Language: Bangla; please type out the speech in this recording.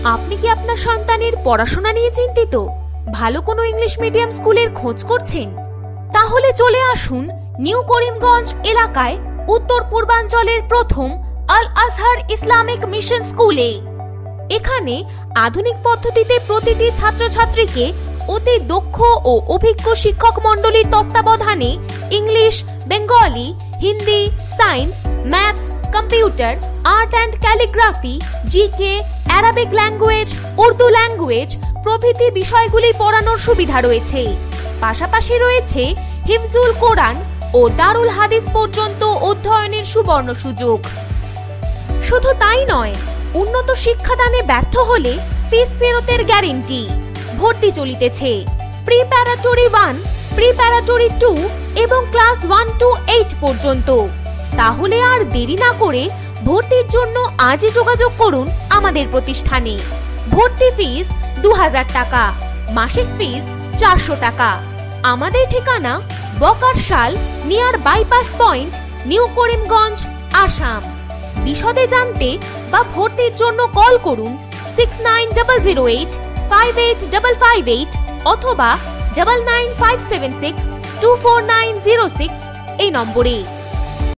আপনি কি আপনার সন্তানের পড়াশোনা নিয়ে চিন্তিত? ভালো কোনো ইংলিশ মিডিয়াম স্কুলের খোঁজ করছেন? তাহলে চলে আসুন নিউ করিমগঞ্জ এলাকায় উত্তর পূর্বাঞ্চলের প্রথম আল আজহার ইসলামিক মিশন স্কুলে। এখানে আধুনিক পদ্ধতিতে প্রতিটি ছাত্রছাত্রীকে অতি দক্ষ ও অভিজ্ঞ শিক্ষক মণ্ডলীর তত্ত্বাবধানে English, Bengali, Hindi, science, maths, computer, art and calligraphy, GK, Arabic language, Urdu language প্রভৃতি বিষয়গুলি পড়ানোর সুবিধা রয়েছে। পাশাপাশি রয়েছে হিফজুল কোরআন ও দারুল হাদিস পর্যন্ত অধ্যয়নের সুবর্ণ সুযোগ। শুধু তাই নয়, উন্নত শিক্ষাদানে ব্যর্থ হলে ফিস ফেরতের গ্যারেন্টি। ভর্তি চলিতেছে প্রিপ্যারাটরি 1, প্রিপ্যারাটরি 2 এবং ক্লাস 1 to 8 পর্যন্ত। তাহলে আর দেরি না করে ভর্তির জন্য আজই যোগাযোগ করুন আমাদের প্রতিষ্ঠানে। ভর্তি ফিস 2000 টাকা, মাসিক ফিস 400 টাকা। আমাদের ঠিকানা Bakarshal near bypass point, new Karimganj, Assam. বিশদে জানতে বা ভর্তির জন্য কল করুন 6908585558 অথবা 995762490 এই নম্বরে।